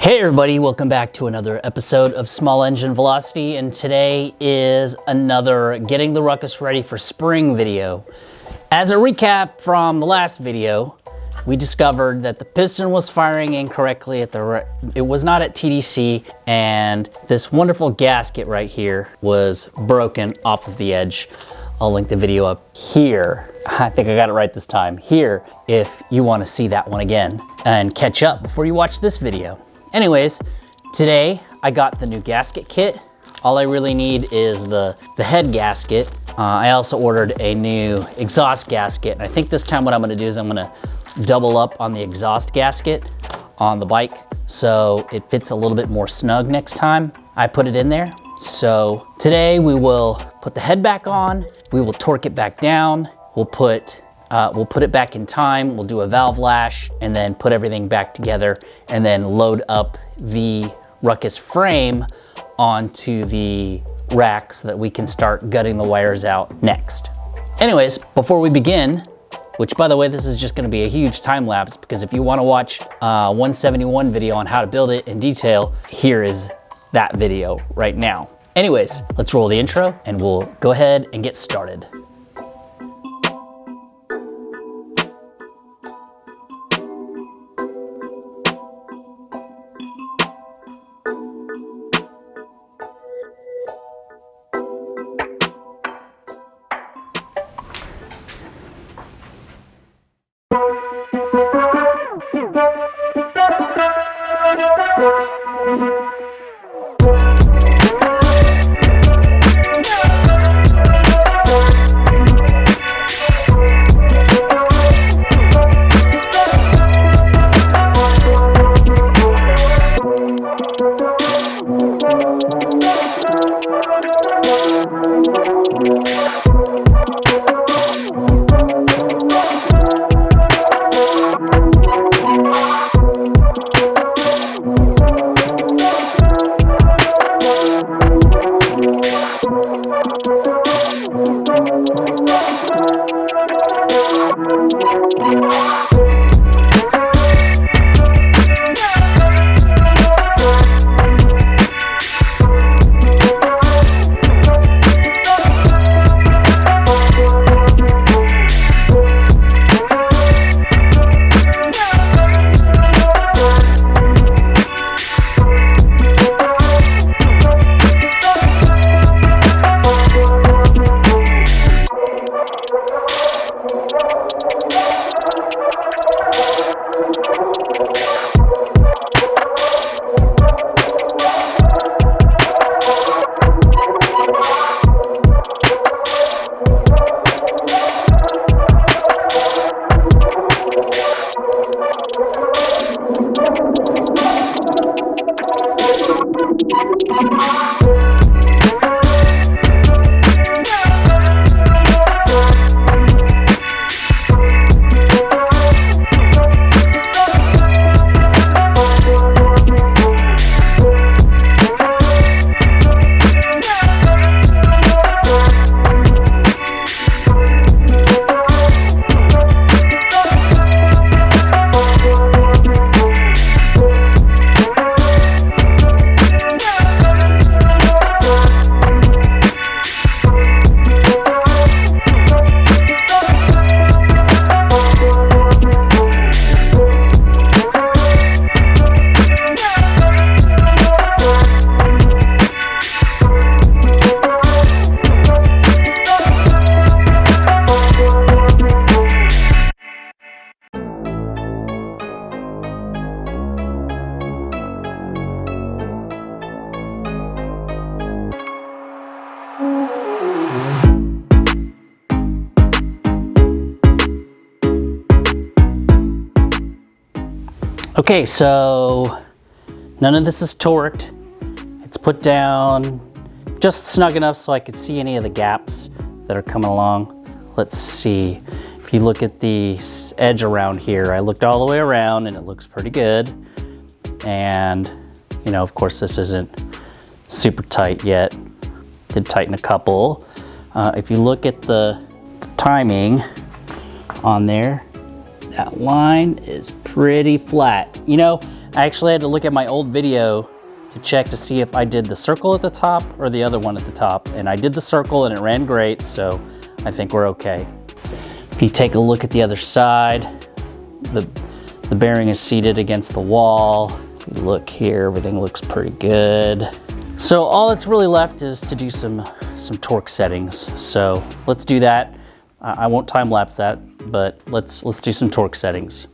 Hey everybody, welcome back to another episode of Small Engine Velocity, and today is another getting the Ruckus ready for spring video. As a recap from the last video, we discovered that the piston was firing incorrectly it was not at TDC, and this wonderful gasket right here was broken off of the edge. I'll link the video up here. I think I got it right this time. Here, if you want to see that one again and catch up before you watch this video. Anyways, today I got the new gasket kit. All I really need is the head gasket. I also ordered a new exhaust gasket. And I think this time what I'm gonna do is I'm gonna double up on the exhaust gasket on the bike so it fits a little bit more snug next time I put it in there. So today we will put the head back on, we will torque it back down, we'll put it back in time, we'll do a valve lash, and then put everything back together, and then load up the Ruckus frame onto the rack so that we can start gutting the wires out next. Anyways, before we begin, which by the way, this is just gonna be a huge time lapse, because if you wanna watch a 171 video on how to build it in detail, here is that video right now. Anyways, let's roll the intro and we'll go ahead and get started. Okay, so none of this is torqued. It's put down just snug enough so I could see any of the gaps that are coming along. Let's see. If you look at the edge around here, I looked all the way around and it looks pretty good. And, you know, of course this isn't super tight yet. Did tighten a couple. If you look at the timing on there, that line is pretty flat. You know, I actually had to look at my old video to check to see if I did the circle at the top or the other one at the top. And I did the circle and it ran great, so I think we're okay. If you take a look at the other side, the bearing is seated against the wall. If you look here, everything looks pretty good. So all that's really left is to do some torque settings. So let's do that. I won't time lapse that, but let's do some torque settings.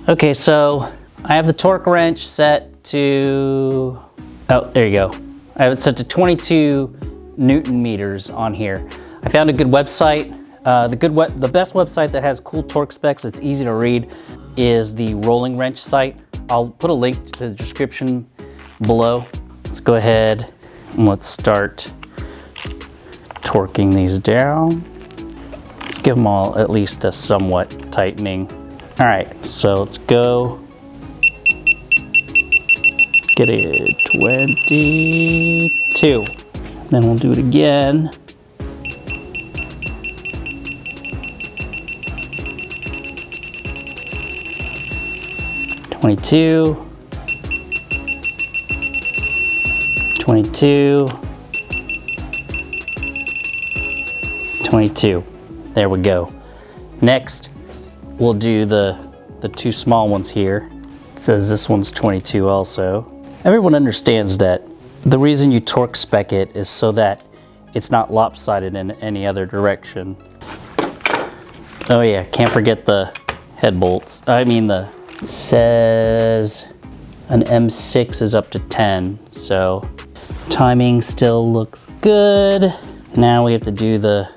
Okay, so I have the torque wrench set to, oh, there you go. I have it set to 22 Newton meters on here. I found a good website. The best website that has cool torque specs that's easy to read is the Rolling Wrench site. I'll put a link to the description below. Let's go ahead and let's start torquing these down. Let's give them all at least a somewhat tightening. All right, so let's go. Get it 22. Then we'll do it again. 22. 22. 22. There we go. Next, we'll do the two small ones here. It says this one's 22 also. Everyone understands that the reason you torque spec it is so that it's not lopsided in any other direction. Oh yeah, can't forget the head bolts. It says an M6 is up to 10, so timing still looks good. Now we have to do the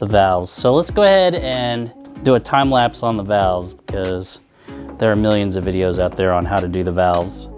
valves. So let's go ahead and do a time lapse on the valves because there are millions of videos out there on how to do the valves.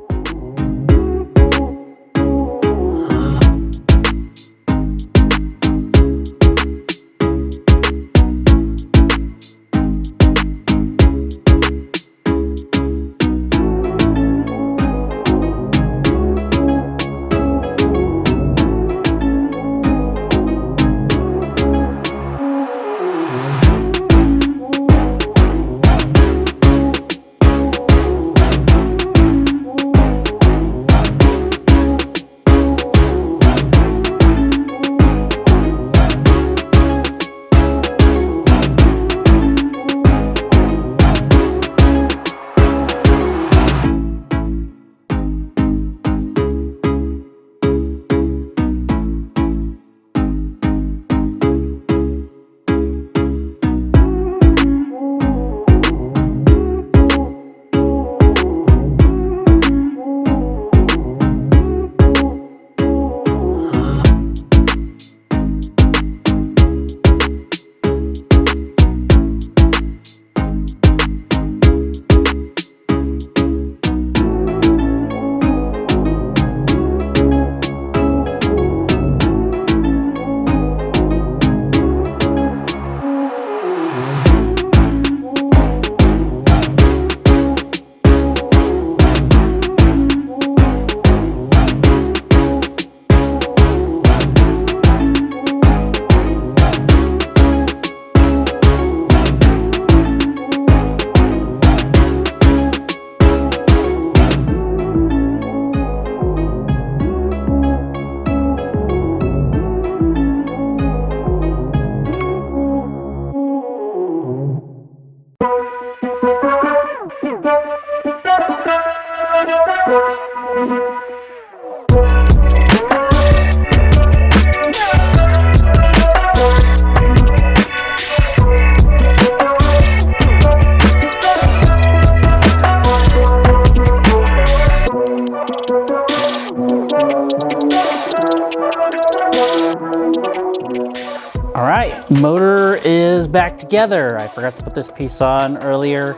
All right, motor is back together. I forgot to put this piece on earlier.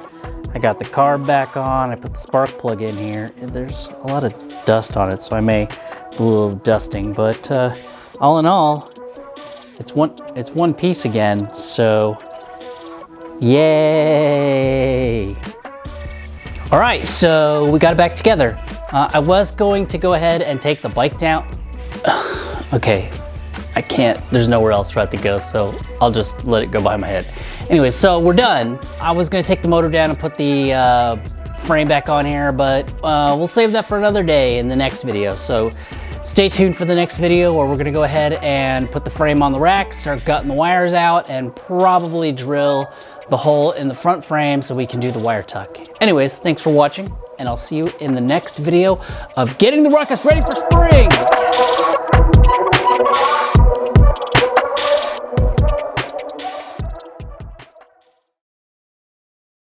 I got the carb back on. I put the spark plug in here. There's a lot of dust on it, so I may do a little dusting, but all in all, it's one piece again, so yay. All right, so we got it back together. I was going to go ahead and take the bike down. Okay, I can't, there's nowhere else for it to go, so I'll just let it go behind my head. Anyway, so we're done. I was gonna take the motor down and put the frame back on here, but we'll save that for another day in the next video. So stay tuned for the next video where we're gonna go ahead and put the frame on the rack, start gutting the wires out, and probably drill the hole in the front frame so we can do the wire tuck. Anyways, thanks for watching, and I'll see you in the next video of getting the Ruckus ready for spring.